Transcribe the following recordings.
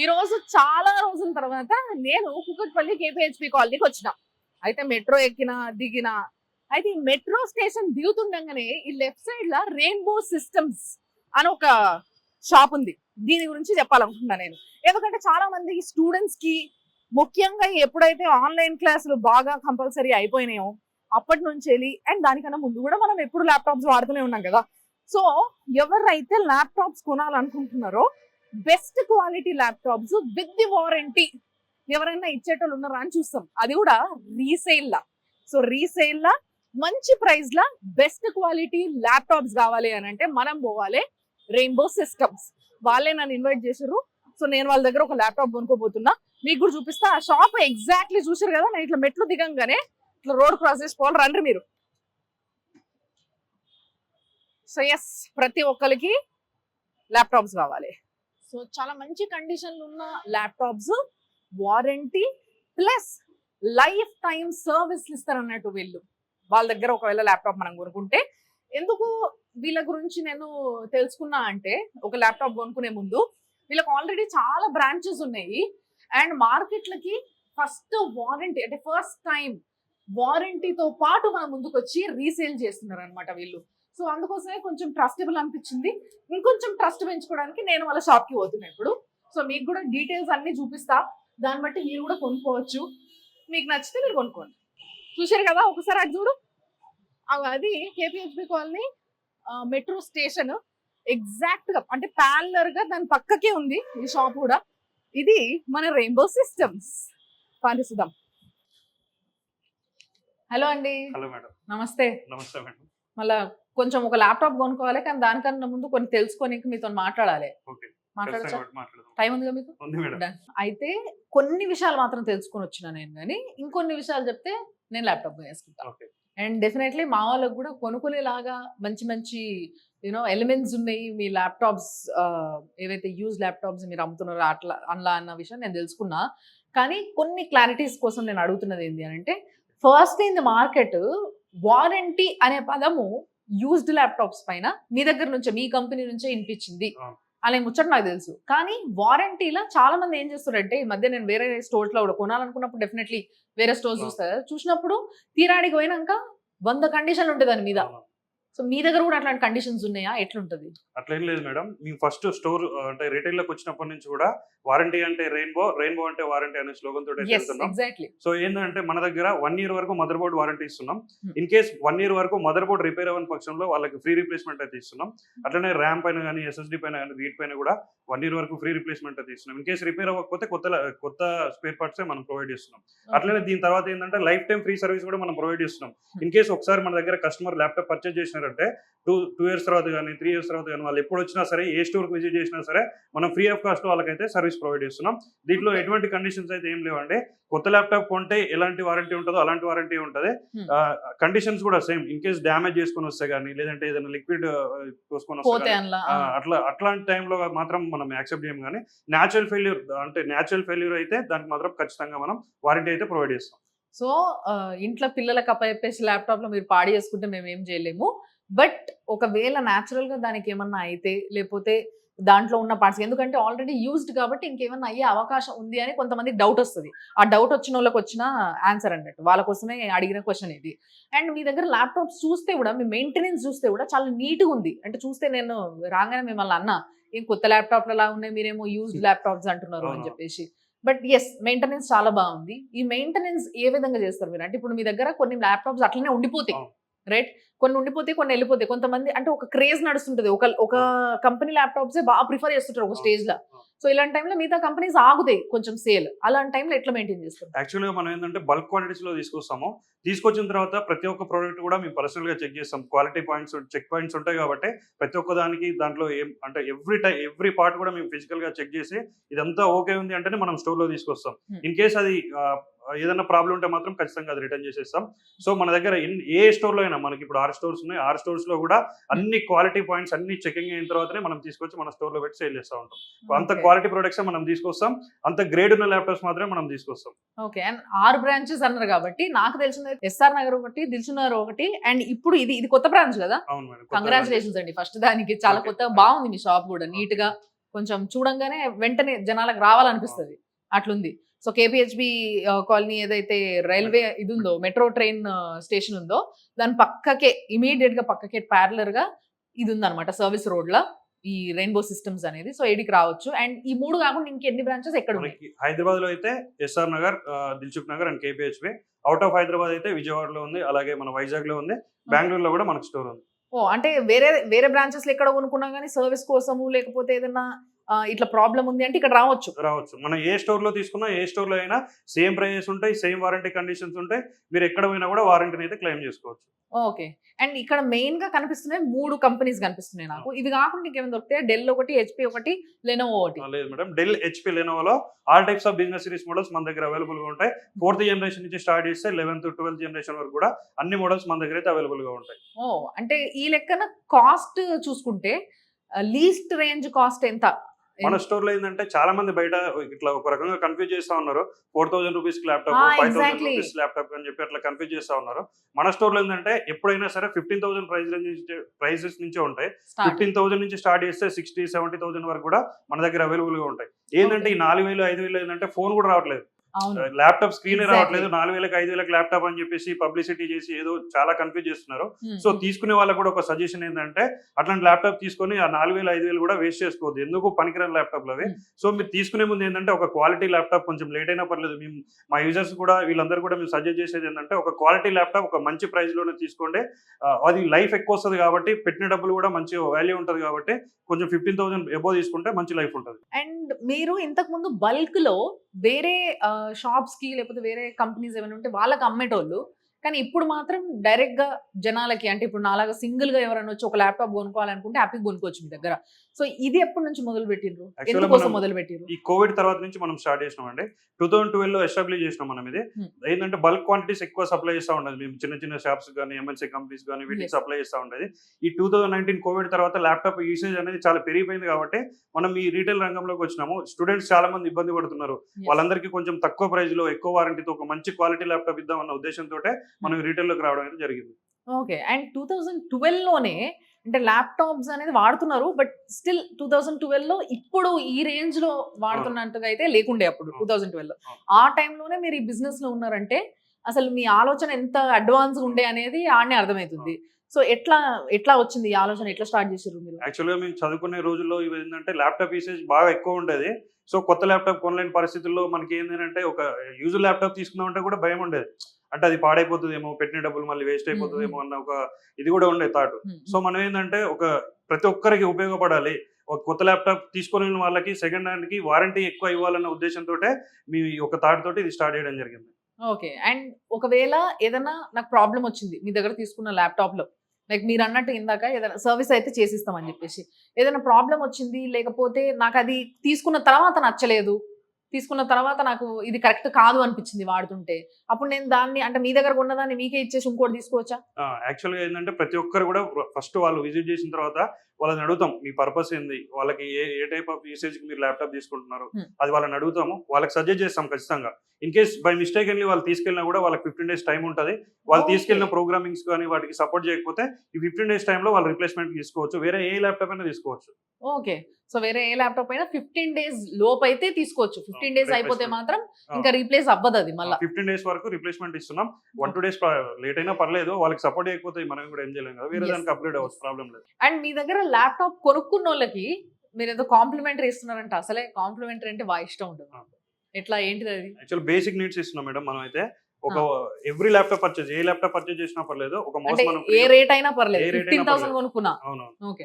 ఈ రోజు చాలా రోజుల తర్వాత నేను కుకట్పల్లి కేపీహెచ్పి కాలనీకి వచ్చిన. అయితే మెట్రో ఎక్కిన దిగిన. అయితే ఈ మెట్రో స్టేషన్ దిగుతుండగానే ఈ లెఫ్ట్ సైడ్ లా రెయిన్బో సిస్టమ్స్ అని ఒక షాప్ ఉంది. దీని గురించి చెప్పాలనుకుంటున్నా నేను. ఎందుకంటే చాలా మంది స్టూడెంట్స్ కి ముఖ్యంగా ఎప్పుడైతే ఆన్లైన్ క్లాసులు బాగా కంపల్సరీ అయిపోయినాయో అప్పటి నుంచి వెళ్ళి అండ్ దానికన్నా ముందు కూడా మనం ఎప్పుడు ల్యాప్టాప్స్ వాడుతూనే ఉన్నాం కదా. సో ఎవరైతే ల్యాప్టాప్స్ కొనాలనుకుంటున్నారో best quality laptops with the warranty ఎవరైనా ఇచ్చేటోళ్ళు ఉన్నారా అని చూస్తాం. అది కూడా రీసేల్ లా. సో రీసేల్ లా మంచి ప్రైస్ లా బెస్ట్ క్వాలిటీ ల్యాప్టాప్స్ కావాలి అని అంటే మనం పోవాలి రెయిన్బో సిస్టమ్స్. వాళ్ళే నన్ను ఇన్వైట్ చేశారు. సో నేను వాళ్ళ దగ్గర ఒక ల్యాప్టాప్ కొనుక్కోబోతున్నా. మీకు కూడా చూపిస్తా. ఆ షాప్ ఎగ్జాక్ట్లీ చూసారు కదా, నేను ఇట్లా మెట్లు దిగంగానే ఇట్లా రోడ్ క్రాస్ చేసుకోవాలి. రండి మీరు. సో ఎస్, ప్రతి ఒక్కరికి ల్యాప్టాప్స్ కావాలి. సో చాలా మంచి కండిషన్లు ఉన్న laptops, warranty plus lifetime సర్వీస్లు ఇస్తారు అన్నట్టు వీళ్ళు. వాళ్ళ దగ్గర ఒకవేళ ల్యాప్టాప్ మనం కొనుక్కుంటే, ఎందుకు వీళ్ళ గురించి నేను తెలుసుకున్నా అంటే, ఒక ల్యాప్టాప్ కొనుక్కునే ముందు వీళ్ళకి ఆల్రెడీ చాలా బ్రాంచెస్ ఉన్నాయి అండ్ మార్కెట్లకి ఫస్ట్ వారంటీ అంటే ఫస్ట్ టైం వారంటీతో పాటు మన ముందుకు వచ్చి రీసేల్ చేస్తున్నారు అనమాట వీళ్ళు. సో అందుకోసమే కొంచెం ట్రస్టబుల్ అనిపించింది. ఇంకొంచెం ట్రస్ట్ పెంచుకోవడానికి నేను వాళ్ళ షాప్కి పోతున్నా ఇప్పుడు. సో మీకు కూడా డీటెయిల్స్ అన్ని చూపిస్తా. దాన్ని బట్టి మీరు కూడా కొనుక్కోవచ్చు. మీకు నచ్చితే మీరు కొనుక్కోండి. చూశారు కదా, ఒకసారి అది చూడు. అది కేపీహెచ్పి కాలనీ మెట్రో స్టేషన్ ఎగ్జాక్ట్ గా అంటే ప్యారలర్ గా దాని పక్కకే ఉంది ఈ షాప్ కూడా. ఇది మన రెయిన్బో సిస్టమ్స్. పాటిస్తాం. హలో అండి. Hello madam. నమస్తే. నమస్తే మేడం. మళ్ళా కొంచెం ఒక ల్యాప్టాప్ కొనుక్కోవాలి, కానీ దానికన్నా ముందు కొన్ని తెలుసుకొని మీతో మాట్లాడాలి. ఓకే, మాట్లాడచ్చా? మాట్లాడదాం. టైం ఉందిగా మీకు? ఉంది మేడం. Done. అయితే కొన్ని విషయాలు మాత్రం తెలుసుకొని వచ్చిన నేను, కానీ ఇంకొన్ని విషయాలు చెప్తే నేను ల్యాప్టాప్ వేసుకుంటా. ఓకే. అండ్ డెఫినెట్లీ మా వాళ్ళకు కూడా కొనుక్కునేలాగా మంచి మంచి ఎలిమెంట్స్ ఉన్నాయి మీ ల్యాప్టాప్స్. ఏవైతే యూజ్ ల్యాప్టాప్స్ మీరు అమ్ముతున్నారో అట్లా అలా అన్న విషయం నేను తెలుసుకున్నా. కానీ కొన్ని క్లారిటీస్ కోసం నేను అడుగుతున్నది ఏంటి అని అంటే, first in the market warranty అనే పదము యూజ్డ్ ల్యాప్టాప్స్ పైన మీ దగ్గర నుంచే, మీ కంపెనీ నుంచే వినిపించింది అనే ముచ్చట నాకు తెలుసు. కానీ వారంటీలో చాలా మంది ఏం చేస్తారంటే, ఈ మధ్య నేను వేరే స్టోర్స్ లో కూడా కొనాలనుకున్నప్పుడు డెఫినెట్లీ వేరే స్టోర్స్ చూస్తారు. చూసినప్పుడు తీరాడికి పోయినాక 100 కండిషన్లు ఉంటుంది దాని మీద. సో మీ దగ్గర కూడా అట్లాంటి కండిషన్స్ ఉన్నాయా? ఎట్లుంటది? అట్లా ఏం లేదు మేడం. మేము ఫస్ట్ స్టోర్ అంటే రిటైల్ లోకి వచ్చినప్పటి నుంచి కూడా వారంటీ అంటే రెయిన్బో, రెయిన్బో అంటే వారంటీ అనే స్లోగన్ తోటి వెళ్తున్నాం. సో ఏంటంటే మన దగ్గర 1 year వరకు మదర్ బోర్డ్ వారంటీ ఇస్తున్నాం. ఇన్ కేస్ 1 year వరకు మదర్ బోర్డ్ రిపేర్ అవ్వని పక్షంలో వాళ్ళకి ఫ్రీ రీప్లేస్మెంట్ అయితే ఇస్తున్నాం. అట్లనే ర్యామ్ పైన కానీ ఎస్ఎస్డి పైన కానీ వీటి పైన కూడా 1 year వరకు ఫ్రీ రీప్లేస్మెంట్ అయితే ఇస్తున్నాం. ఇన్ కేస్ రిపేర్ అవ్వకపోతే కొత్త స్పేర్ పార్ట్స్ మనం ప్రొవైడ్ చేస్తున్నాం. అట్లనే దీని తర్వాత ఏంటంటే లైఫ్ టైం ఫ్రీ సర్వీస్ కూడా మనం ప్రొవైడ్ చేస్తున్నాం. ఇన్ కేస్ ఒకసారి మన దగ్గర కస్టమర్ ల్యాప్టాప్ పర్చేజ్ చేసినారంటే 2 years తర్వాత కానీ 3 years తర్వాత కానీ వాళ్ళు ఎప్పుడు వచ్చినా సరే, ఏ స్టోర్కి విజిట్ చేసినా సరే మనం ఫ్రీ ఆఫ్ కాస్ట్ వాళ్ళకైతే సర్వీస్ ప్రొవైడ్ చేస్తున్నాం. దీంట్లో ఎటువంటి కండిషన్స్ అయితే ఏం లేవండి. కొత్త ల్యాప్టాప్ కొంటే ఎలాంటి వారంటీ ఉంటుందో అలాంటి వారంటీ ఉంటుంది. కండిషన్స్ కూడా సేమ్. ఇన్ కేస్ డ్యామేజ్ చేసుకుని వస్తే కానీ, లేదంటే ఏదైనా లిక్విడ్ పోసుకొని వస్తే అట్లాంటి టైంలో మాత్రం మనం యాక్సెప్ట్ చేయం. కానీ న్యాచురల్ ఫెయిల్యూర్ అయితే దానికి మాత్రం ఖచ్చితంగా మనం వారంటీ అయితే ప్రొవైడ్ చేస్తాం. సో ఇంట్లో పిల్లలకు అప్పచెప్పేసి ల్యాప్టాప్ లో మీరు పాడి చేసుకుంటే మేము ఏం చేయలేము. బట్ ఒకవేళ న్యాచురల్ గా దానికి ఏమన్నా అయితే, లేకపోతే దాంట్లో ఉన్న పార్ట్స్, ఎందుకంటే ఆల్రెడీ యూజ్డ్ కాబట్టి ఇంకేమన్నా అయ్యే అవకాశం ఉంది అని కొంతమందికి డౌట్ వస్తుంది. ఆ డౌట్ వచ్చిన వాళ్ళకి వచ్చిన ఆన్సర్ అన్నట్టు, వాళ్ళ కోసమే అడిగిన క్వశ్చన్ ఇది. అండ్ మీ దగ్గర ల్యాప్టాప్స్ చూస్తే కూడా, మీ మెయింటెనెన్స్ చూస్తే కూడా చాలా నీట్గా ఉంది. అంటే చూస్తే నేను రాగానే మిమ్మల్ని అన్నా, ఏం కొత్త ల్యాప్టాప్లు అలా ఉన్నాయి, మీరేమో యూజ్డ్ ల్యాప్టాప్స్ అంటున్నారు అని చెప్పేసి. బట్ ఎస్, మెయింటెనెన్స్ చాలా బాగుంది. ఈ మెయింటెనెన్స్ ఏ విధంగా చేస్తారు మీరు? అంటే ఇప్పుడు మీ దగ్గర కొన్ని ల్యాప్టాప్స్ అట్లనే ఉండిపోతాయి, రైట్? కొన్ని ఉండిపోతాయి, కొన్ని వెళ్ళిపోతాయి. కొంతమంది అంటే ఒక క్రేజ్ నడుస్తుంటది, ఒక కంపెనీ ల్యాప్టాప్సే బాగా ప్రిఫర్ చేస్తుంటారు ఒక స్టేజ్ లో. సో ఇలాంటి టైంలో మిగతా కంపెనీస్ ఆగుతాయి కొంచెం సేల్. అలాంటి టైంలో ఎట్లా మెయింటైన్ చేస్తారు? యాక్చువల్గా మనం ఏంటంటే బల్క్ క్వాంటిటీస్ లో తీసుకొస్తాము. తీసుకొచ్చిన తర్వాత ప్రతి ఒక్క ప్రోడక్ట్ కూడా మేము పర్సనల్ గా చెక్ చేస్తాం. క్వాలిటీ పాయింట్స్, చెక్ పాయింట్స్ ఉంటాయి కాబట్టి ప్రతి ఒక్క దానికి దాంట్లో ఏం అంటే ఎవ్రీ పార్ట్ కూడా మేము ఫిజికల్ గా చెక్ చేసి ఇదంతా ఓకే ఉంది అంటేనే మనం స్టోర్ లో తీసుకొస్తాం. ఇన్ కేస్ అది ఏదైనా ప్రాబ్లం ఉంటే మాత్రం ఖచ్చితంగా అది రిటర్న్ చేసేస్తాం. సో మన దగ్గర ఏ స్టోర్ లో అయినా, మనకి ఇప్పుడు 6 stores ఉన్నాయి, 6 stores లో కూడా అన్ని క్వాలిటీ పాయింట్స్ అన్ని చెకింగ్ అయిన తర్వాతనే మనం తీసుకొచ్చి మన స్టోర్ లో పెట్టి సేల్ చేస్తూ ఉంటాం. అంత క్వాలిటీ ప్రొడక్ట్స్ మనం తీసుకొస్తాం, అంత గ్రేడ్ ఉన్న ల్యాప్టాప్స్ మాత్రమే మనం తీసుకొస్తాం. ఓకే. అండ్ 6 branches అన్నారు కాబట్టి నాకు తెలిసిన ఎస్ఆర్ నగర్ ఒకటి, దిల్సుఖ్ నగర్ ఒకటి, అండ్ ఇప్పుడు ఇది కొత్త బ్రాంచ్ కదా? అవును మేడం. కంగ్రాచులేషన్స్ అండి ఫస్ట్ దానికి. చాలా కొత్త, బాగుంది మీ షాప్ కూడా, నీట్ గా కొంచెం చూడంగానే వెంటనే జనాలకు రావాలనిపిస్తుంది అట్లుంది. సో కేపీహెచ్బి కాలనీ ఏదైతే రైల్వే ఇది ఉందో, మెట్రో ట్రైన్ స్టేషన్ ఉందో దాని పక్కకే ఇమీడియట్ గా పక్కకే ప్యారలర్ గా ఇది ఉందన్నమాట సర్వీస్ రోడ్ లా ఈ రెయిన్బో సిస్టమ్స్ అనేది. సో ఏడికి రావచ్చు. అండ్ ఈ 3 కాకుండా ఇంకెన్ని బ్రాంచెస్ ఎక్కడ ఉన్నాయి? హైదరాబాద్ లో అయితే SR Nagar, Dilsukh Nagar and KPHB. Out of Hyderabad అయితే విజయవాడలో ఉంది, అలాగే మన వైజాగ్ లో ఉంది, బెంగళూరులో కూడా మనకు స్టోర్ ఉంది. అంటే వేరే వేరే బ్రాంచెస్ లో ఎక్కడ కొనుక్కున్నా కానీ సర్వీస్ కోసము లేకపోతే ఏదైనా ఇట్లా ప్రాబ్లం ఉంది అంటే ఇక్కడ రావచ్చు. మనం ఏ స్టోర్ లో తీసుకున్నా, ఏ స్టోర్ లో అయినా సేమ్ ప్రైజెస్ ఉంటాయి, సేమ్ వారంటీ కండిషన్స్ ఉంటాయి. మీరు ఎక్కడ పోయినా కూడా వారంటీని అయితే క్లెయిమ్ చేసుకోవచ్చు. ఓకే. అండ్ ఇక్కడ మెయిన్ గా కనిపిస్తున్నాయి 3 కంపెనీస్ కనిపిస్తున్నాయి నాకు. ఇవి కాకుండా ఇంకేమైనా దొరుకుతాయి? డెల్ ఒకటి, హెచ్పి ఒకటి, లెనోవో ఒకటి. లేదు మేడం, డెల్, హెచ్పి, లెనోవోలో all types of business series models మన దగ్గర అవైలబుల్ గా ఉంటాయి. 4th జనరేషన్ నుంచి స్టార్ట్ చేస్తే 11th 12th జనరేషన్ వరకు కూడా అన్ని మోడల్స్ మన దగ్గర అయితే అవైలబుల్ గా ఉంటాయి. అంటే ఈ లెక్కన కాస్ట్ చూసుకుంటే లీస్ట్ రేంజ్ కాస్ట్ ఎంత? మన స్టోర్ లో ఏంటంటే చాలా మంది బయట ఇట్లా ఒక రకంగా కన్ఫ్యూజ్ చేస్తా ఉన్నారు. 4000 రూపీస్ ల్యాప్టాప్, 5000 రూపీస్ ల్యాప్టాప్ అని చెప్పి అట్లా కన్ఫ్యూజ్ చేస్తా ఉన్నారు. మన స్టోర్ లో ఏంటంటే ఎప్పుడైనా సరే 15,000 ప్రైజెస్ నుంచే ఉంటాయి. 15,000 నుంచి స్టార్ట్ చేస్తే 60-70,000 వరకు కూడా మన దగ్గర అవైలబుల్ గా ఉంటాయి. ఏంటంటే ఈ 4,000 5,000 ఏంటంటే ఫోన్ కూడా రావట్లేదు, ల్యాప్టాప్ స్క్రీన్ రావట్లేదు. 4,000 5,000 ల్యాప్టాప్ అని చెప్పేసి పబ్లిసిటీ చేసి ఏదో చాలా కన్ఫ్యూజ్ చేస్తున్నారు. సో తీసుకునే వాళ్ళకి కూడా ఒక సజెషన్ ఏంటంటే అట్లాంటి ల్యాప్టాప్ తీసుకొని ఆ 4,000 5,000 కూడా వేస్ట్ చేసుకోవద్దు, ఎందుకు పనికిరాని ల్యాప్టాప్లు అవి. సో మీరు తీసుకునే ముందు ఏంటంటే ఒక క్వాలిటీ ల్యాప్టాప్, కొంచెం లేట్ అయినా పర్లేదు, మేము మా యూజర్స్ కూడా వీళ్ళందరూ కూడా మేము సజెస్ట్ చేసేది ఏంటంటే ఒక క్వాలిటీ ల్యాప్టాప్ ఒక మంచి ప్రైస్ లోనే తీసుకోండి. అది లైఫ్ ఎక్కువ వస్తుంది కాబట్టి, పెట్టిన డబ్బులు కూడా మంచి వాల్యూ ఉంటుంది కాబట్టి కొంచెం 15,000 ఎబో తీసుకుంటే మంచి లైఫ్ ఉంటుంది. అండ్ మీరు ఇంతకు ముందు బల్క్ లో వేరే షాప్స్ కి లేకపోతే వేరే కంపెనీస్ ఏమైనా ఉంటే వాళ్ళకి అమ్మేటోళ్ళు, కానీ ఇప్పుడు మాత్రం డైరెక్ట్ గా జనాలకి, అంటే ఇప్పుడు నాలాగా సింగిల్ గా ఎవరైనా వచ్చి ఒక ల్యాప్టాప్ కొనుక్కోవాలనుకుంటే హ్యాపీగా కొనుక్కోవచ్చు మీ దగ్గర. సో ఇది ఎప్పటి నుంచి మొదలు పెట్టిండ్రు? ఎందుకోసం మొదలు పెట్టిండ్రు? ఈ కోవిడ్ తర్వాత నుంచి మనం స్టార్ట్ చేసినాం అండి. 2012 లో ఎస్టాబ్లిష్ చేసినాం మనం. ఇది ఏంటంటే బల్క్ క్వాంటిటీస్ ఎక్కువ సప్లై చేస్తూ ఉండదు. మేము చిన్న చిన్న షాప్స్ కానీ, ఎంఎన్సీ కంపెనీస్ కానీ వీటికి సప్లై చేస్తూ ఉండేది. ఈ 2019 కోవిడ్ తర్వాత ల్యాప్టాప్ యూసేజ్ అనేది చాలా పెరిగిపోయింది కాబట్టి మనం ఈ రీటైల్ రంగంలోకి వచ్చినాము. స్టూడెంట్స్ చాలా మంది ఇబ్బంది పడుతున్నారు, వాళ్ళందరికీ కొంచెం తక్కువ ప్రైస్ లో ఎక్కువ వారంటీతో ఒక మంచి క్వాలిటీ ల్యాప్టాప్ ఇద్దామన్న ఉద్దేశంతో మనం రీటైల్ లోకి రావడం అనేది జరిగింది. ఓకే. అండ్ 2012 లోనే అంటే ల్యాప్టాప్స్ అనేది వాడుతున్నారు, బట్ స్టిల్ 2012 లో ఇప్పుడు ఈ రేంజ్ లో వాడుతున్నట్టుగా అయితే లేకుండే అప్పుడు 2012 లో. ఆ టైంలోనే మీరు ఈ బిజినెస్ లో ఉన్నారంటే అసలు మీ ఆలోచన ఎంత అడ్వాన్స్ ఉండే అనేది ఆడనే అర్థమవుతుంది. సో ఎట్లా వచ్చింది ఈ ఆలోచన, ఎట్లా స్టార్ట్ చేసారు మీరు? యాక్చువల్గా మేము చదువుకునే రోజుల్లో ఇవి ఏంటంటే ల్యాప్టాప్ యూసేజ్ బాగా ఎక్కువ ఉండేది. సో కొత్త ల్యాప్టాప్ కొనలేని పరిస్థితుల్లో మనకి ఏంటంటే ఒక యూజ్ ల్యాప్టాప్ తీసుకుందామంటే కూడా భయం ఉండేది, అంటే అది పాడైపోతుందేమో, పెట్టిన డబ్బులు మళ్ళీ వేస్ట్ అయిపోతుందేమో అన్న ఒక ఇది కూడా ఉండే థాట్. సో మనం ఏంటంటే ప్రతి ఒక్కరికి ఉపయోగపడాలి, ఒక కొత్త ల్యాప్టాప్ తీసుకునే వాళ్ళకి సెకండ్ హ్యాండ్ కి వారంటీ ఎక్కువ ఇవ్వాలన్న ఉద్దేశంతో మీ ఒక థాట్ తోటి ఇది స్టార్ట్ చేయడం జరిగింది. ఓకే. అండ్ ఒకవేళ ఏదైనా నాకు ప్రాబ్లం వచ్చింది మీ దగ్గర తీసుకున్న ల్యాప్టాప్ లో, లైక్ మీరు అన్నట్టు ఇందాక ఏదైనా సర్వీస్ అయితే చేసిస్తామని చెప్పేసి, ఏదైనా ప్రాబ్లం వచ్చింది, లేకపోతే నాకు అది తీసుకున్న తర్వాత నచ్చలేదు, తీసుకున్న తర్వాత నాకు ఇది కరెక్ట్ కాదు అనిపించింది వాడుతుంటే, అప్పుడు నేను దాన్ని అంటే మీ దగ్గర ఉన్నదాన్ని మీకే ఇచ్చేసి ఇంకోటి తీసుకోవచ్చా? యాక్చువల్గా ఏంటంటే ప్రతి ఒక్కరు కూడా ఫస్ట్ వాళ్ళు విజిట్ చేసిన తర్వాత వాళ్ళని అడుగుతాం మీ పర్పస్ ఏంది, వాళ్ళకి ఏ టైప్ ఆఫ్ యూసేజ్ కి మీరు ల్యాప్టాప్ తీసుకుంటున్నారు అది వాళ్ళని అడుగుతాము, వాళ్ళకి సజెస్ట్ చేస్తాం ఖచ్చితంగా. ఇన్ కేస్ బై మిస్టేక్ వెళ్ళి వాళ్ళు తీసుకెళ్ళినా కూడా వాళ్ళకి 15 days టైం ఉంటుంది. వాళ్ళు తీసుకెళ్ళిన ప్రోగ్రామింగ్స్ కానీ వాటికి సపోర్ట్ చేయకపోతే ఈ 15 days టైంలో వాళ్ళు రిప్లేస్మెంట్ తీసుకోవచ్చు, వేరే ఏ ల్యాప్టాప్ అయినా తీసుకోవచ్చు. ఓకే. సో వేరే ఏ ల్యాప్టాప్ అయినా 15 days లోపు అయితే తీసుకోవచ్చు. 15 days అయిపోతే మాత్రం ఇంకా రీప్లేస్ అవ్వదు అది మళ్ళీ. 15 days వరకు రిప్లేస్మెంట్ ఇస్తున్నాం. 1-2 days లేట్ అయినా పర్లేదు, వాళ్ళకి సపోర్ట్ చేయకపోతే మనం కూడా ఏం చేయలేం కదా, వేరే దానికి అప్గ్రేడ్ అవ్వచ్చు, ప్రాబ్లం లేదు. అండ్ మీ దగ్గర ల్యాప్టాప్ కొనుక్కున్న వాళ్ళకి మీరు ఏదో కాంప్లిమెంటరీ ఇస్తున్నారంట, అసలే కాంప్లిమెంటరీ అంటే బాగా ఇష్టం ఉంటుంది, ఎట్లా ఏంటిది అది? యాక్చువల్ బేసిక్ నీడ్స్ ఇస్తున్నాం మేడం మనం అయితే. ఒక ఎవ్రీ ల్యాప్టాప్ పర్చేజ్, ఏ ల్యాప్టాప్ పర్చేజ్ చేసినా పర్లేదు, ఒక మౌస్ మనం ఏ రేట్ అయినా పర్లేదు, 15,000 కొనుక్కున్నా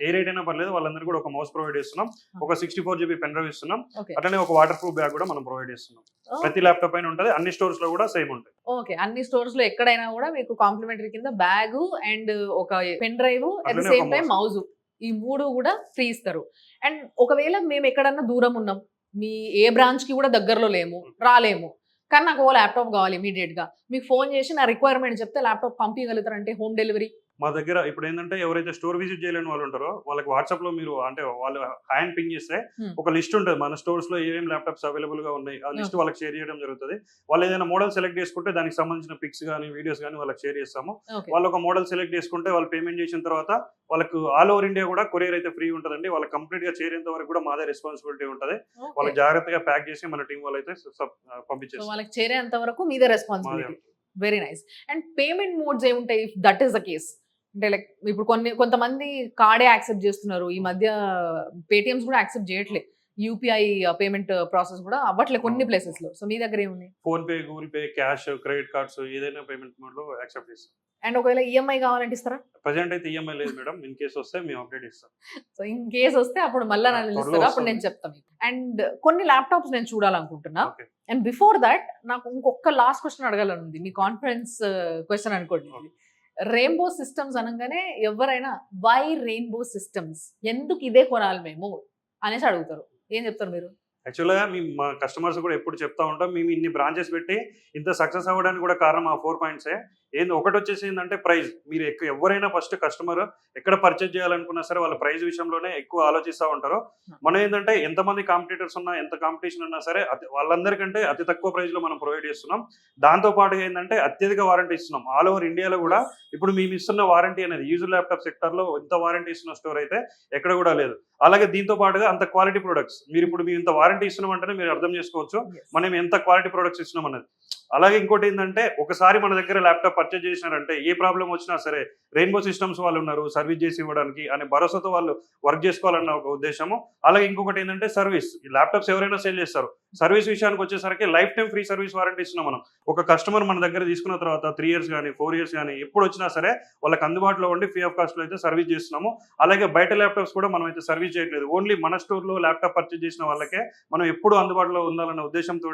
ఏ రేట్ అయినా పర్లేదు, వాళ్ళందరూ కూడా ఒక మౌస్ ప్రొవైడ్ చేస్తున్నాం, ఒక 64 GB పెన్ డ్రైవ్ ఇస్తున్నాం, అట్లనే ఒక వాటర్ ప్రూఫ్ బ్యాగ్ కూడా మనం ప్రొవైడ్ చేస్తున్నాం. ప్రతి ల్యాప్టాప్ పైన ఉంటుంది, అన్ని స్టోర్స్ లో కూడా సేమ్ ఉంటాయి. ఓకే. అన్ని స్టోర్స్ లో ఎక్కడైనా కూడా మీకు కాంప్లిమెంటరీ కింద బ్యాగ్ అండ్ ఒక pen drive at the same time mouse, ఈ 3 కూడా ఫ్రీ ఇస్తారు. అండ్ ఒకవేళ మేము ఎక్కడన్నా దూరం ఉన్నాం, మీ ఏ బ్రాంచ్ కి కూడా దగ్గరలో లేము, రాలేము, కానీ నాకు ఓ ల్యాప్టాప్ కావాలి ఇమీడియట్ గా, మీకు ఫోన్ చేసి నా రిక్వైర్మెంట్ చెప్తే ల్యాప్టాప్ పంపించగలుగుతారంటే హోమ్ డెలివరీ మా దగ్గర ఇప్పుడు ఏంటంటే ఎవరైతే స్టోర్ విజిట్ చేయలేని వాళ్ళు ఉంటారో వాళ్ళకి వాట్సాప్ లో మీరు అంటే వాళ్ళు హ్యాండ్ పింగ్ చేస్తే ఒక లిస్ట్ ఉంటుంది మన స్టోర్స్ లో ఏమేమి ల్యాప్టాప్స్ అవైలబుల్ గా ఉన్నాయి ఆ లిస్ట్ వాళ్ళకి షేర్ చేయడం జరుగుతుంది. వాళ్ళు ఏదైనా మోడల్ సెలెక్ట్ చేసుకుంటే దానికి సంబంధించిన పిక్స్ కానీ వీడియోస్ కానీ వాళ్ళకి షేర్ చేస్తాము. వాళ్ళు ఒక మోడల్ సెలెక్ట్ చేసుకుంటే వాళ్ళు పేమెంట్ చేసిన తర్వాత వాళ్ళకు ఆల్ ఓవర్ ఇండియా కూడా కొరియర్ అయితే ఫ్రీ ఉంటుందండి. వాళ్ళకి కంప్లీట్ గా చేరేంత వరకు కూడా మాదే రెస్పాన్సిబిలిటీ ఉంటుంది. వాళ్ళకి జాగ్రత్తగా ప్యాక్ చేసి మన టీం వాళ్ళు అయితే పంపించేస్తారు. వాళ్ళకి చేరేంత వరకు మీదే responsibility. Very nice. And payment modes ఏముంటాయి if that is the case? అంటే లైక్ ఇప్పుడు కొంతమంది కార్డే యాక్సెప్ట్ చేస్తున్నారు, ఈ మధ్య పేటిఎమ్స్ కూడా యాక్సెప్ట్ చేయట్లేదు, యూపీఐ పేమెంట్ ప్రాసెస్ కూడా అవ్వట్లేదు కొన్ని ప్లేసెస్ లో. సో మీ దగ్గర ఏమున్నాయి? Phone pay, Google pay, cash, credit cards ఏదైనా పేమెంట్ మోడ్ లో యాక్సెప్ట్ చేస్తాం. అండ్ ఒకవేళ ఈఎంఐ కావాలంటే ఇస్తారా? ప్రెజెంట్ అయితే ఈఎంఐ లేదు మేడం. ఇన్ కేసు వస్తే మేము అప్డేట్ ఇస్తాం. సో ఇన్ కేసు వస్తే అప్పుడు మళ్ళీ నన్ను ఇస్తారా? అప్పుడు నేను చెప్తాను. అండ్ కొన్ని ల్యాప్టాప్స్ నేను చూడాలనుకుంటున్నా. అండ్ బిఫోర్ దట్ నాకు ఇంకొక లాస్ట్ క్వశ్చన్ అడగాలని ఉంది, మీ కాన్ఫిడెన్స్ క్వశ్చన్ అనుకోండి. రెయిన్బో సిస్టమ్స్ అనగానే ఎవరైనా వై రెయిన్బో సిస్టమ్స్, ఎందుకు ఇదే కొనాలి మేము అనేసి అడుగుతారు. ఏం చెప్తారు మీరు? యాక్చువల్గా మేము మా కస్టమర్స్ కూడా ఎప్పుడు చెప్తా ఉంటాం, మేము ఇన్ని బ్రాంచెస్ పెట్టి ఇంత సక్సెస్ అవ్వడానికి కూడా కారణం ఆ 4 పాయింట్సే. ఒకటి వచ్చేసి ఏంటంటే ప్రైస్. మీరు ఎవరైనా ఫస్ట్ కస్టమర్ ఎక్కడ పర్చేజ్ చేయాలనుకున్నా సరే వాళ్ళ ప్రైస్ విషయంలోనే ఎక్కువ ఆలోచిస్తూ ఉంటారు. మనం ఏంటంటే ఎంతమంది కాంపిటీటర్స్ ఉన్నా ఎంత కాంపిటీషన్ ఉన్నా సరే వాళ్ళందరికంటే అతి తక్కువ ప్రైస్ లో మనం ప్రొవైడ్ చేస్తున్నాం. దాంతో పాటు ఏంటంటే అత్యధిక వారంటీ ఇస్తున్నాం. ఆల్ ఓవర్ ఇండియాలో కూడా ఇప్పుడు మేము ఇస్తున్న వారంటీ అనేది యూజర్ ల్యాప్టాప్ సెక్టర్ లో ఇంత వారంటీ ఇస్తున్న స్టోర్ అయితే ఎక్కడ కూడా లేదు. అలాగే దీంతో పాటుగా అంత క్వాలిటీ ప్రొడక్ట్స్. మీరు ఇప్పుడు మేము ఇంత వారంటీ ఇస్తున్నాం అంటే మీరు అర్థం చేసుకోవచ్చు మనం ఎంత క్వాలిటీ ప్రొడక్ట్స్ ఇస్తున్నాం అన్నది. అలాగే ఇంకోటి ఏంటంటే ఒకసారి మన దగ్గర ల్యాప్టాప్ పర్చేజ్ చేసినారంటే ఏ ప్రాబ్లం వచ్చినా సరే రెయిన్బో సిస్టమ్స్ వాళ్ళు ఉన్నారు సర్వీస్ చేసి ఇవ్వడానికి అనే భరోసాతో వాళ్ళు వర్క్ చేసుకోవాలన్న ఒక ఉద్దేశము. అలాగే ఇంకొకటి ఏంటంటే సర్వీస్. ల్యాప్టాప్స్ ఎవరైనా సేల్ చేస్తారు, సర్వీస్ విషయానికి వచ్చేసరికి life time free service warranty ఇస్తున్నాం మనం. ఒక కస్టమర్ మన దగ్గర తీసుకున్న తర్వాత 3 years కానీ 4 years కానీ ఎప్పుడు వచ్చినా సరే వాళ్ళకి అందుబాటులో ఉండి ఫ్రీ ఆఫ్ కాస్ట్ లో అయితే సర్వీస్ చేస్తున్నాము. అలాగే బయట ల్యాప్టాప్స్ కూడా మనం అయితే సర్వీస్ చేయట్లేదు. ఓన్లీ మన స్టోర్ లో ల్యాప్టాప్ పర్చేజ్ చేసిన వాళ్ళకే మనం ఎప్పుడు అందుబాటులో ఉండాలన్న ఉద్దేశంతో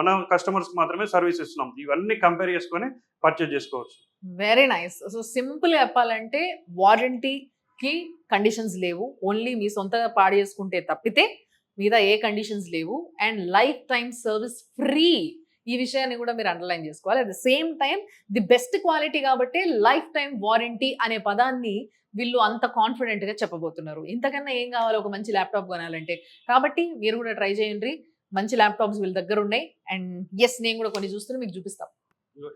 మన కస్టమర్స్ మాత్రమే సర్వీస్ ఇస్తున్నాం. ఇవన్నీ కంపేర్ చేసుకొని పర్చేజ్ చేసుకోవచ్చు. Very nice. సో సింపుల్ చెప్పాలంటే వారంటీకి కండిషన్స్ లేవు, ఓన్లీ మీ సొంతంగా పాడు చేసుకుంటే తప్పితే మీద ఏ కండిషన్స్ లేవు. And life time service free, ఈ విషయాన్ని కూడా మీరు అండర్లైన్ చేసుకోవాలి. At the same time the best quality కాబట్టి లైఫ్ టైం వారంటీ అనే పదాన్ని వీళ్ళు అంత కాన్ఫిడెంట్ గా చెప్పబోతున్నారు. ఇంతకన్నా ఏం కావాలి ఒక మంచి ల్యాప్టాప్ కొనాలంటే? కాబట్టి మీరు కూడా ట్రై చేయండి. మంచి ల్యాప్టాప్స్ వీళ్ళ దగ్గర ఉన్నాయి. అండ్ ఎస్ నేను కూడా కొన్ని చూస్తున్నా, మీకు చూపిస్తాం.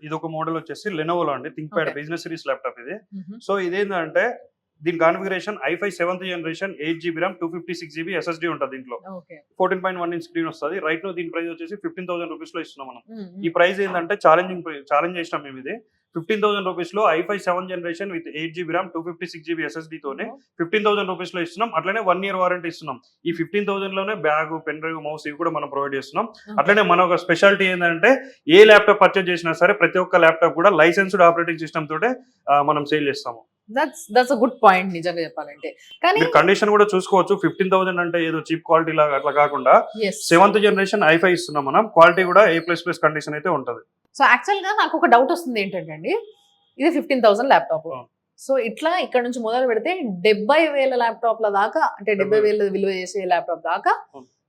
ఇది ఒక మోడల్ వచ్చేసి లెనోవోలో అండి, think pad business series laptop ఇది. సో ఇదేంటంటే దీని configuration i5 7th generation 8GB RAM 256GB SSD ఉంటుంది. దీంట్లో 14.1 inch స్క్రీన్ వస్తుంది. రైట్ లో దీని ప్రైస్ వచ్చేసి 15,000 రూపీస్ లో ఇస్తున్నాం మనం. ఈ ప్రైస్ ఏంటంటే ఛాలెంజ్ చేసినాం మేము. ఇది 15,000 రూపీస్ లో i5 7th generation with 8GB RAM 256GB SSD తోనే 15,000 రూపీస్ లో ఇస్తున్నాం. అట్లనే 1 year వారంటీ ఇస్తున్నాం. ఈ 15,000 లోనే బ్యాగ్, పెన్ డ్రైవ్, మౌస్ ఇవి కూడా మనం ప్రొవైడ్ చేస్తున్నాం. అట్లనే మన ఒక స్పెషాలిటీ ఏంటంటే ఏ ల్యాప్టాప్ పర్చేజ్ చేసినా సరే ప్రతి ఒక్క ల్యాప్టాప్ కూడా లైసెన్స్డ్ ఆపరేటింగ్ సిస్టమ్ తోటే మనం సేల్ చేస్తాము. దట్స్ అ గుడ్ పాయింట్ నిజంగా చెప్పాలంటే. కానీ కండిషన్ కూడా చూసుకోవచ్చు. 15,000 అంటే ఏదో చీప్ క్వాలిటీ లాగా అట్లా కాకుండా 7th జనరేషన్ i5 ఇస్తున్నాం మనం. క్వాలిటీ కూడా A++ కండిషన్ అయితే ఉంటది. సో యాక్చువల్ గా నాకు ఒక డౌట్ వస్తుంది ఏంటంటే అండి, ఇది 15,000 ల్యాప్టాప్. సో ఇట్లా ఇక్కడ నుంచి మొదలు పెడితే 70,000 ల్యాప్టాప్ల దాకా, అంటే 70,000 విలువ చేసే ల్యాప్టాప్ దాకా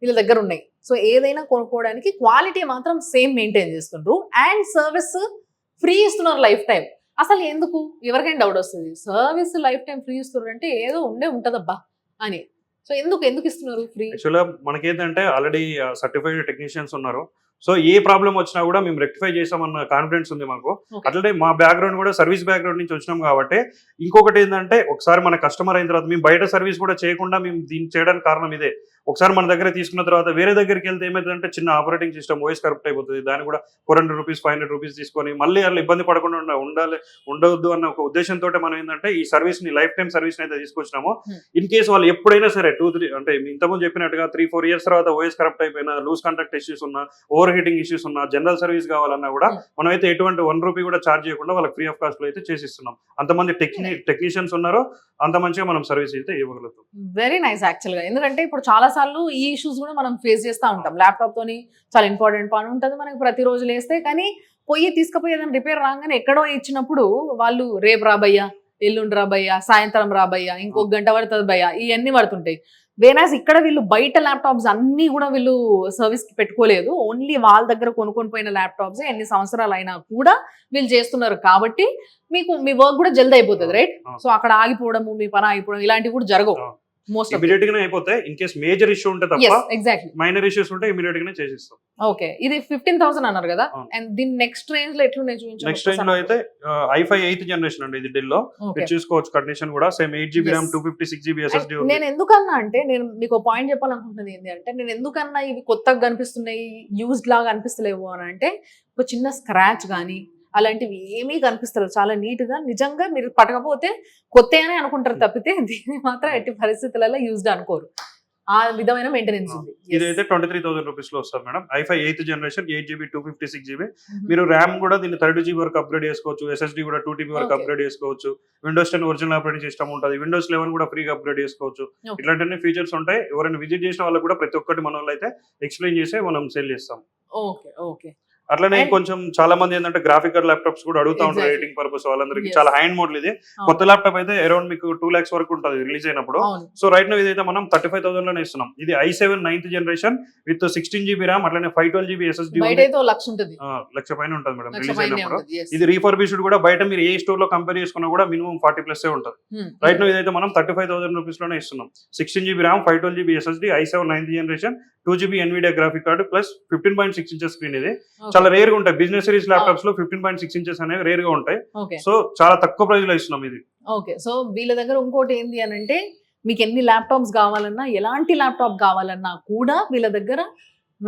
వీళ్ళ దగ్గర ఉన్నాయి. సో ఏదైనా కొనుక్కోవడానికి క్వాలిటీ మాత్రం సేమ్ మెయింటైన్ చేస్తుండ్రు అండ్ సర్వీస్ ఫ్రీ ఇస్తున్నారు లైఫ్ టైం. అసలు ఎందుకు? ఎవరికైనా డౌట్ వస్తుంది, సర్వీస్ లైఫ్ టైం ఫ్రీ ఇస్తున్నారు అంటే ఏదో ఉంటదబ్బా అని. సో ఎందుకు ఇస్తున్నారు ఫ్రీ? యాక్చువల్గా మనకేంటంటే ఆల్రెడీ సర్టిఫైడ్ టెక్నీషియన్స్ ఉన్నారు. సో ఏ ప్రాబ్లం వచ్చినా కూడా మేము రెక్టిఫై చేసామన్న కాన్ఫిడెన్స్ ఉంది మాకు. అట్లనే మా బ్యాక్గ్రౌండ్ కూడా సర్వీస్ బ్యాక్గ్రౌండ్ నుంచి వచ్చినాం కాబట్టి. ఇంకొకటి ఏంటంటే ఒకసారి మన కస్టమర్ అయిన తర్వాత మేము బయట సర్వీస్ కూడా చేయకుండా మేము దీన్ని చేయడానికి కారణం ఇదే. ఒకసారి మన దగ్గర తీసుకున్న తర్వాత వేరే దగ్గరికి వెళ్తే ఏమైందంటే చిన్న ఆపరేటింగ్ సిస్టమ్ ఓఎస్ కరప్ట్ అయిపోతుంది. దాన్ని కూడా 400 రూపీస్ 500 రూపీస్ తీసుకొని మళ్ళీ అలా ఇబ్బంది పడకుండా ఉండవద్దు అన్న ఒక ఉద్దేశంతో మనం ఏంటంటే ఈ సర్వీస్ ని లైఫ్ టైం సర్వీస్ అయితే తీసుకొచ్చినాము. ఇన్ కేసు వాళ్ళు ఎప్పుడైనా సరే 2-3 అంటే ఇంతకుముందు చెప్పినట్టుగా 3-4 years తర్వాత ఓఎస్ కరప్ట్ అయిపోయినా, లూజ్ కాంటాక్ట్ ఇష్యూస్ ఉన్నా, ఓవర్ హీటింగ్ ఇష్యూస్ ఉన్నా, జనరల్ సర్వీస్ కావాలన్నా కూడా మనం అయితే ఎటువంటి 1 రూపీ కూడా ఛార్జ్ చేయకుండా వాళ్ళకి ఫ్రీ ఆఫ్ కాస్ట్ లో అయితే చేసిస్తున్నాం. అంతమంది టెక్నీషియన్స్ ఉన్నారు, అంత మంచిగా మనం సర్వీస్ అయితే ఇవ్వగలుగుతాం. వెరీ నైస్ యాక్చువల్ గా. ఎందుకంటే ఇప్పుడు చాలా సార్లు ఈ ఇష్యూస్ కూడా మనం ఫేస్ చేస్తూ ఉంటాం. ల్యాప్టాప్ తోని చాలా ఇంపార్టెంట్ పని ఉంటుంది మనకి, ప్రతిరోజు లేస్తే కానీ తీసుకుపోయి ఏదైనా రిపేర్ రాగానే ఎక్కడో ఇచ్చినప్పుడు వాళ్ళు రేపు రాబయ్యా ఎల్లుండి రా భయ్యా, సాయంత్రం రా భయ్యా, ఇంకొక గంట పడుతుంది భయ్యా, ఇవన్నీ పడుతుంటాయి. వేనాస్ ఇక్కడ వీళ్ళు బయట ల్యాప్టాప్స్ అన్ని కూడా వీళ్ళు సర్వీస్ కి పెట్టుకోలేదు, ఓన్లీ వాళ్ళ దగ్గర కొనుక్కొని పోయిన ల్యాప్టాప్స్ ఎన్ని సంవత్సరాలు అయినా కూడా వీళ్ళు చేస్తున్నారు కాబట్టి మీకు మీ వర్క్ కూడా జల్దీ అయిపోతుంది, రైట్? సో అక్కడ ఆగిపోవడము, మీ పని ఆగిపోవడం ఇలాంటివి కూడా జరగవు. మోస్ట్ ఇమీడియట్ గానే అయిపోతాయి. ఇన్ కేస్ మేజర్ ఇష్యూ ఉంటే తప్ప, ఎగ్జాక్ట్లీ మైనర్ ఇష్యూస్ ఉంటే ఇమీడియట్ గానే చేసిస్తాం. ఓకే, ఇది 15,000 అన్నారు కదా, అండ్ దీని నెక్స్ట్ రేంజ్ లో ఎట్లున్నాయి చూపించండి. నెక్స్ట్ రేంజ్ లో అయితే i5 8th జనరేషన్ అండి, ఇది డెల్ లో మీరు చూసుకోవచ్చు. కండిషన్ కూడా same 8GB RAM 256GB SSD ఉంది. నేను ఎందుకన్నా అంటే, నేను మీకు పాయింట్ చెప్పాలనుకుంటున్నది ఏంటి అంటే, నేను ఎందుకన్నా ఇవి కొత్తగా కనిపిస్తున్నాయి, యూజ్డ్ లాగా అనిపిస్తలేవు అని అంటే, ఒక చిన్న స్క్రాచ్ కానీ అలాంటివి ఏమీ కనిపిస్తారు, చాలా నీట్ గా. నిజంగా మీరు పట్టకపోతే కొత్త అనే అనుకుంటారు తప్పితే దీన్ని మాత్రం ఎట్టి పరిస్థితులలో యూజ్డ్ అనుకోరు. ఆ విధమైన మెయింటెనెన్స్ ఉంది. ఇదైతే 23,000 రూపీస్ లో వస్తుంది madam. i5 8th generation 8GB 256GB. మీరు ర్యామ్ కూడా దీన్ని 32GB వరకు అప్గ్రేడ్ చేసుకోవచ్చు, SSD కూడా 2TB వరకు అప్గ్రేడ్ చేసుకోవచ్చు. విండోస్ 10 ఒరిజినల్ ఆపరేటింగ్ సిస్టమ్ ఉంటుంది, విండోస్ 11 కూడా ఫ్రీగా అప్గ్రేడ్ చేసుకోవచ్చు. ఇట్లాంటి ఫీచర్స్ ఉంటాయి. ఎవరైనా విజిట్ చేసిన వాళ్ళకి కూడా ప్రతి ఒక్కటి మన వాళ్ళు అయితే ఎక్స్ప్లెయిన్ చేసి మనం సేల్ చేస్తాం. Okay okay. అట్లనే కొంచెం చాలా మంది ఏంటంటే గ్రాఫికల్ ల్యాప్టాప్స్ కూడా అడుగుతా ఉంటారు ఎడిటింగ్ పర్పస్ వాళ్ళందరికి. చాలా హై అండ్ మోడల్ ఇది. కొత్త ల్యాప్టాప్ అయితే అరౌండ్ మీకు 2 lakhs వరకు ఉంటుంది రిలీజ్ అయినప్పుడు. సో రైట్ నో ఇదైతే మనం 35,000 లోనే ఇస్తున్నాం. ఇది i7 9th generation with 16GB RAM, అట్లనే 512GB SSD. లక్ష పైన ఉంటుంది మేడం రిలీజ్ అయినప్పుడు. ఇది రీఫర్బిష్డ్ కూడా. బయట మీరు ఏ స్టోర్ లో కంపేర్ చేసుకున్నా కూడా మినిమం 40+ ఉంటుంది. రైట్ నో ఇదైతే మనం 35,000 రూపీస్ లోనే ఇస్తున్నాం. 16GB RAM, 512GB SSD, i7 9th generation, 2GB NVIDIA graphic card plus 15.6 inches screen. ఇది చాలా రేర్ గా ఉంటాయి. బిజినెస్ సిరీస్ ల్యాప్టాప్స్ లో 15.6 inches అనేవి రేర్ గా ఉంటాయి. సో చాలా తక్కువ ప్రైస్ లో ఇస్తున్నాం ఇది. ఓకే, సో వీళ్ళ దగ్గర ఇంకోటి ఏంటి అని అంటే, మీకు ఎన్ని ల్యాప్టాప్స్ కావాలన్నా, ఎలాంటి ల్యాప్టాప్ కావాలన్నా కూడా వీళ్ళ దగ్గర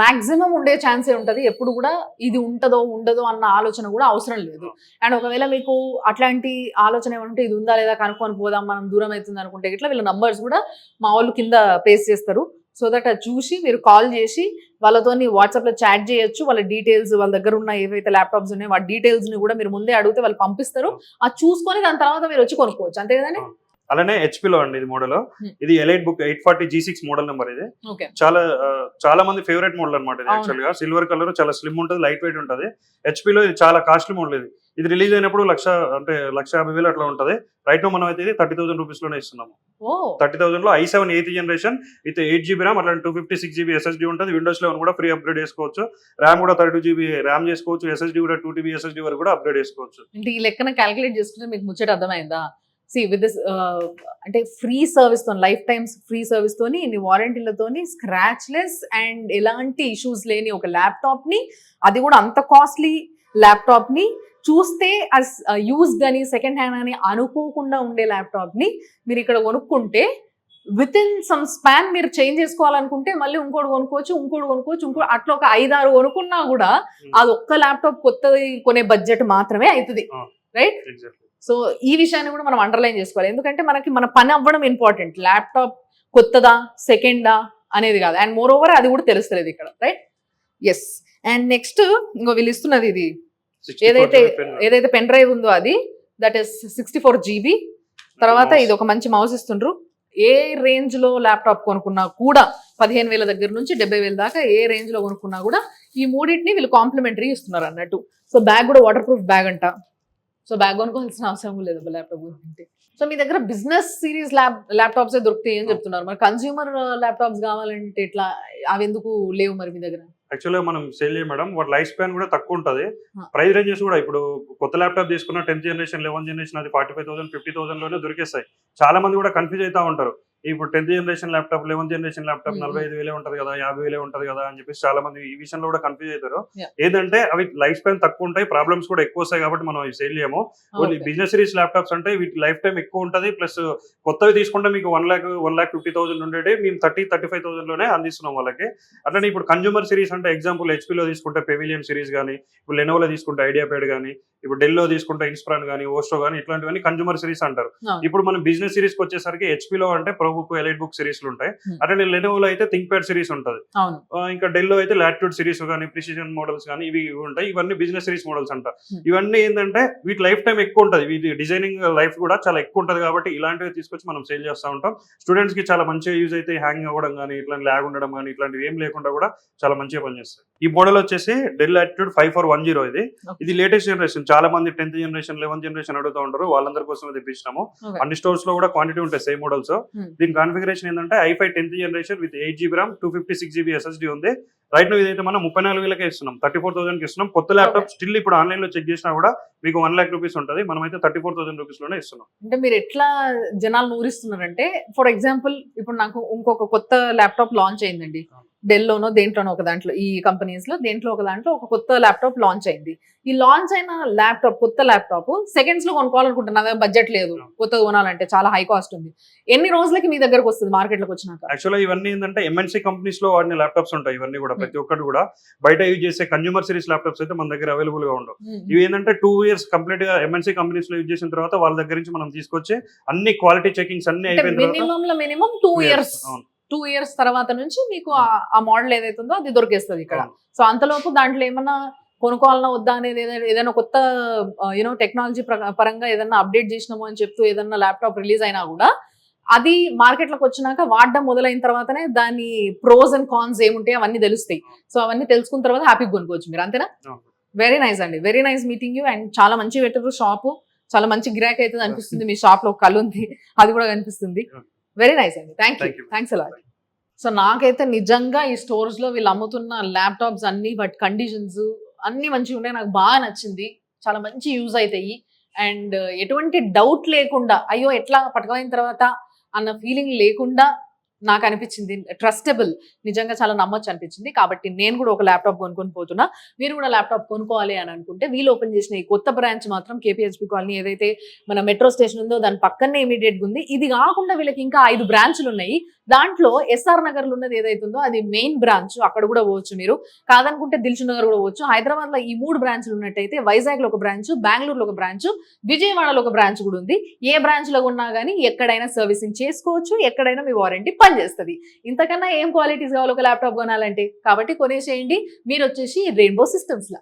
మాక్సిమం ఉండే ఛాన్సే ఉంటది. ఎప్పుడు కూడా ఇది ఉంటదో ఉండదో అన్న ఆలోచన కూడా అవసరం లేదు. అండ్ ఒకవేళ మీకు అట్లాంటి ఆలోచన ఏమంటే ఇది ఉందా లేదా కనుక్కొని పోదాం, మనం దూరం అవుతుంది అనుకుంటే ఇట్లా వీళ్ళ నంబర్స్ కూడా మా వాళ్ళు కింద పేస్ట్ చేస్తారు. సో దట్ అది చూసి మీరు కాల్ చేసి వాళ్ళతో వాట్సాప్ లో చాట్ చేయొచ్చు. వాళ్ళ డీటెయిల్స్, వాళ్ళ దగ్గర ఉన్న ఏవైతే ల్యాప్టాప్స్ ఉన్నాయో వాటి డీటెయిల్స్ ని కూడా మీరు ముందే అడిగితే వాళ్ళు పంపిస్తారు. అది చూసుకొని దాని తర్వాత మీరు వచ్చి కొనుక్కోవచ్చు, అంతే కదండి. అలానే HP లో అండి ఇది మోడల్. ఇది elite book 840 G6 model number. ఇది చాలా మంది ఫేవరెట్ మోడల్ అనమాట. ఇది యాక్చువల్ గా సిల్వర్ కలర్, చాలా స్లిమ్ ఉంటుంది, లైట్ వెయిట్ ఉంటుంది. HP లో ఇది చాలా కాస్ట్లీ మోడల్. ఇది రిలీజ్ అయినప్పుడు 1,50,000 అట్లా ఉంటుంది. రైట్ నో మనం అయితే ఇది 30,000 రూపీస్ లోనే ఇస్తున్నాము. 30,000 లో i7 8th generation with 8GB RAM, అట్లా 256GB SSD ఉంటుంది. విండోస్ 11 కూడా ఫ్రీ అప్గ్రేడ్ చేసుకోవచ్చు. ర్యామ్ కూడా 32GB ర్యామ్ చేసుకోవచ్చు. SSD కూడా 2TB SSD వరకు కూడా అప్గ్రేడ్ చేసుకోవచ్చు. ఈ లెక్కన క్యాలిక్యులేట్ చేసుకుంటే మీకు ముచ్చట అర్థమైందా? విత్ దిస్ అంటే ఫ్రీ సర్వీస్ తో, లైఫ్ టైమ్స్ ఫ్రీ సర్వీస్ తోని, ఇన్ని వారంటీలతోని, స్క్రాచ్ లెస్ అండ్ ఎలాంటి ఇష్యూస్ లేని ఒక ల్యాప్టాప్ ని, అది కూడా అంత కాస్ట్లీ ల్యాప్టాప్ ని చూస్తే యూజ్డ్ అని, సెకండ్ హ్యాండ్ అని అనుకోకుండా ఉండే ల్యాప్టాప్ ని మీరు ఇక్కడ కొనుక్కుంటే విత్ ఇన్ సమ్ స్పాన్ మీరు చేంజ్ చేసుకోవాలనుకుంటే మళ్ళీ ఇంకోటి కొనుక్కోవచ్చు. అట్లా ఒక 5-6 కొనుక్కున్నా కూడా అది ఒక్క ల్యాప్టాప్ కొత్తది కొనే బడ్జెట్ మాత్రమే అవుతుంది, రైట్? సో ఈ విషయాన్ని కూడా మనం అండర్లైన్ చేసుకోవాలి. ఎందుకంటే మనకి మన పని అవ్వడం ఇంపార్టెంట్, ల్యాప్టాప్ కొత్తదా సెకండా అనేది కాదు. అండ్ మోర్ ఓవర్ అది కూడా తెలుస్తలేదు ఇక్కడ, రైట్? ఎస్. అండ్ నెక్స్ట్ ఇంకో వీళ్ళు ఇస్తున్నది ఇది ఏదైతే పెన్ డ్రైవ్ ఉందో అది, దట్ ఈస్ 64GB. తర్వాత ఇది ఒక మంచి మౌస్ ఇస్తుండ్రు. ఏ రేంజ్ లో ల్యాప్టాప్ కొనుక్కున్నా కూడా 15,000 దగ్గర నుంచి 70,000 దాకా ఏ రేంజ్ లో కొనుక్కున్నా కూడా ఈ మూడింటిని వీళ్ళు కాంప్లిమెంటరీ ఇస్తున్నారు అన్నట్టు. సో బ్యాగ్ కూడా వాటర్ ప్రూఫ్ బ్యాగ్ అంట. సో బ్యాగ్ కొనుక్కోవాల్సిన అవసరం లేదు ల్యాప్టాప్ గురించి. సో మీ దగ్గర బిజినెస్ సిరీస్ ల్యాప్టాప్స్ దొరుకుతాయి అని చెప్తున్నారు. మరి కన్స్యూమర్ ల్యాప్టాప్స్ కావాలంటే ఇట్లా అవి ఎందుకు లేవు మరి మీ దగ్గర? యాక్చువల్గా మనం సేల్ చేయం మేడం, వాటి లైఫ్ స్పాన్ కూడా తక్కువ ఉంటుంది. ప్రైస్ రేంజెస్ కూడా ఇప్పుడు కొత్త ల్యాప్టాప్ తీసుకున్న 10th జనరేషన్ 11th జనరేషన్ అది 45,000 50,000 లోనే దొరికేస్తాయి. చాలా మంది కూడా కన్ఫ్యూజ్ అవుతా ఉంటారు. ఇప్పుడు 10th generation laptop 11th generation laptop 45,000 ఉంటది కదా, 50,000 ఉంటది కదా అని చెప్పేసి చాలా మంది ఈ విషయంలో కూడా కన్ఫ్యూజ్ అవుతారు. ఏంటంటే అవి లైఫ్ స్పాన్ తక్కువ ఉంటాయి, ప్రాబ్లమ్స్ కూడా ఎక్కువ వస్తాయి కాబట్టి మనం అవి సేల్ చేయము. ఓన్లీ బిజినెస్ సిరీస్ ల్యాప్టాప్స్ అంటే వీటి లైఫ్ టైం ఎక్కువ ఉంటుంది. ప్లస్ కొత్తవి తీసుకుంటే మీకు 1,50,000 ఉండేది మేము 30,35,000 లోనే అందిస్తున్నాం వాళ్ళకి. అట్లనే ఇప్పుడు కన్జ్యూమర్ సిరీస్ అంటే ఎగ్జాంపుల్ HP లో తీసుకుంటే పెవిలియన్ సిరీస్ కానీ, ఇప్పుడు లెనోవోలో తీసుకుంటే ఐడియా ప్యాడ్ కానీ, ఇప్పుడు డెల్ లో తీసుకుంటే ఇన్స్ప్రాన్ కానీ, ఓస్టో కానీ, ఇట్లాంటివన్నీ కన్జ్యూమర్ సిరీస్ అంటారు. ఇప్పుడు మనం బిజినెస్ సిరీస్ కి వచ్చేసరికి HP లో అంటే pro book, elite book series లు ఉంటాయి. అట్లనే లెనోవోలో అయితే థింక్ ప్యాడ్ సిరీస్ ఉంటుంది. ఇంకా డెల్ లో అయితే లాటిట్యూడ్ సిరీస్ కానీ, ప్రిసిజన్ మోడల్స్ కానీ ఇవి ఉంటాయి. ఇవన్నీ బిజినెస్ సిరీస్ మోడల్స్ అంటారు. ఇవన్నీ ఏంటంటే వీటి లైఫ్ టైం ఎక్కువ ఉంటుంది, వీటి డిజైనింగ్ లైఫ్ కూడా చాలా ఎక్కువ ఉంటుంది. కాబట్టి ఇలాంటివి తీసుకొచ్చి మనం సేల్ చేస్తూ ఉంటాం. స్టూడెంట్స్ కి చాలా మంచిగా యూజ్ అయితే, హ్యాంగ్ అవ్వడం కానీ, ఇట్లాంటి ల్యాగ్ ఉండడం కానీ, ఇట్లాంటివి ఏం లేకుండా కూడా చాలా మంచిగా పనిచేస్తాయి. ఈ మోడల్ వచ్చేసి డెల్ యాటిట్యూడ్ 5410 ఇది. Okay. ఇది లేటెస్ట్ జనరేషన్. చాలా మంది 10th జనరేషన్ 11th జనరేషన్ అడుగుతూ ఉంటారు. వాళ్ళందరి కోసం తెప్పించినాము. Okay. అన్ని స్టోర్స్ లో కూడా క్వాంటిటీ ఉంటాయి సేమ్ మోడల్స్. దీని కాన్ఫిగరేషన్ ఏంటంటే i5 10th generation with 8GB RAM 256GB SSD ఉంది. రైట్ ను ఇదైతే మనం 34,000కే ఇస్తున్నాం, 34,000 కి ఇస్తున్నాం. కొత్త ల్యాప్టాప్ స్టిల్ ఇప్పుడు ఆన్లైన్ లో చెక్ చేసినా కూడా మీకు 1 lakh రూపీస్ ఉంటుంది. మనమైతే 34,000 రూపీస్ లోనే ఇస్తున్నాం. అంటే మీరు ఎట్లా జనాలు ఊరిస్తున్నారంటే, ఫర్ ఎగ్జాంపుల్ ఇప్పుడు నాకు ఇంకొక కొత్త ల్యాప్టాప్ లాంచ్ అయిందండి, డెల్లోనో దేంట్లోనో ఒక దాంట్లో, ఈ కంపెనీస్ లో దేంట్లో ఒక దాంట్లో ఒక కొత్త ల్యాప్టాప్ లాంచ్ అయింది. ఈ లాంచ్ అయిన ల్యాప్టాప్, కొత్త ల్యాప్టాప్ సెకండ్స్ లో కొనుక్కోవాలనుకుంటున్నా, నా దగ్గర బడ్జెట్ లేదు, కొత్తగా కొనాలంటే చాలా హై కాస్ట్ ఉంది. ఎన్ని రోజులకి మీ దగ్గరకు వస్తుంది మార్కెట్ లోకి వచ్చినాక? యాక్చువల్గా ఇవన్నీ ఏంటంటే ఎంఎన్సీ కంపెనీస్ లో వాడిన ల్యాప్టాప్స్ ఉంటాయి. ఇవన్నీ కూడా ప్రతి ఒక్కటి కూడా బయట యూజ్ చేసే కన్యూమర్ సిరీస్ ల్యాప్టాప్స్ అయితే మన దగ్గర అవైలబుల్ గా ఉండవు. ఇవి ఏంటంటే 2 years కంప్లీట్ గా ఎంఎన్సీ కంపెనీస్ లో యూజ్ చేసిన తర్వాత వాళ్ళ దగ్గర నుంచి మనం తీసుకొచ్చి అన్ని క్వాలిటీ చెకింగ్స్ అన్ని అయిపోయిన తర్వాత మినిమం 2 years 2 years తర్వాత నుంచి మీకు ఆ మోడల్ ఏదైతే ఉందో అది దొరికేస్తుంది ఇక్కడ. సో అంతలోపు దాంట్లో ఏమన్నా కొనుక్కోవాలన్నా వద్దా అనేది ఏదైనా కొత్త యూనో టెక్నాలజీ పరంగా ఏదైనా అప్డేట్ చేసినాము అని చెప్తూ ఏదైనా ల్యాప్టాప్ రిలీజ్ అయినా కూడా అది మార్కెట్ లోకి వచ్చినాక వాడడం మొదలైన తర్వాతనే దాని ప్రోస్ అండ్ కాన్స్ ఏముంటాయి అవన్నీ తెలుస్తాయి. సో అవన్నీ తెలుసుకున్న తర్వాత హ్యాపీగా కొనుక్కోవచ్చు మీరు, అంతేనా? వెరీ నైస్ అండి, very nice meeting you. And చాలా మంచి పెట్టారు షాపు, చాలా మంచి గిరాక్ అయితే అనిపిస్తుంది. మీ షాప్ లో ఒక కళ్ళు ఉంది, అది కూడా కనిపిస్తుంది. వెరీ నైస్ అండి, థ్యాంక్స్ అలాట్. సో నాకైతే నిజంగా ఈ స్టోర్స్ లో వీళ్ళు అమ్ముతున్న ల్యాప్టాప్స్ అన్ని, వాటి కండిషన్స్ అన్ని మంచిగా ఉన్నాయి, నాకు బాగా నచ్చింది. చాలా మంచి యూజ్ అవుతాయి. అండ్ ఎటువంటి డౌట్ లేకుండా, అయ్యో ఎట్లా పట్టుకోయిన తర్వాత అన్న ఫీలింగ్ లేకుండా నాకు అనిపించింది. ట్రస్టబుల్, నిజంగా చాలా నమ్మొచ్చు అనిపించింది. కాబట్టి నేను కూడా ఒక ల్యాప్టాప్ కొనుక్కొని పోతున్నా. మీరు కూడా ల్యాప్టాప్ కొనుక్కోవాలి అని అనుకుంటే వీళ్ళు ఓపెన్ చేసిన ఈ కొత్త బ్రాంచ్ మాత్రం కేపీహెచ్పీ కాలనీ ఏదైతే మన మెట్రో స్టేషన్ ఉందో దాని పక్కనే ఇమీడియట్ గా ఉంది. ఇది కాకుండా వీళ్ళకి ఇంకా 5 బ్రాంచ్లు ఉన్నాయి. దాంట్లో ఎస్ఆర్ నగర్ లో ఉన్నది ఏదైతే ఉందో అది మెయిన్ బ్రాంచ్, అక్కడ కూడా పోవచ్చు మీరు. కాదనుకుంటే దిల్షుక్ నగర్ కూడా పోవచ్చు. హైదరాబాద్ లో ఈ 3 బ్రాంచ్లు ఉన్నట్టయితే వైజాగ్ లో ఒక బ్రాంచ్, బెంగళూరులో ఒక బ్రాంచ్, విజయవాడలో ఒక బ్రాంచ్ కూడా ఉంది. ఏ బ్రాంచ్ లో ఉన్నా కానీ ఎక్కడైనా సర్వీసింగ్ చేసుకోవచ్చు, ఎక్కడైనా మీ వారంటీ పనిచేస్తుంది. ఇంతకన్నా ఏం క్వాలిటీస్ కావాలి ఒక ల్యాప్టాప్ కొనాలంటే? కాబట్టి కొనేసేయండి. మీరు వచ్చేసి రెయిన్బో సిస్టమ్స్ లా.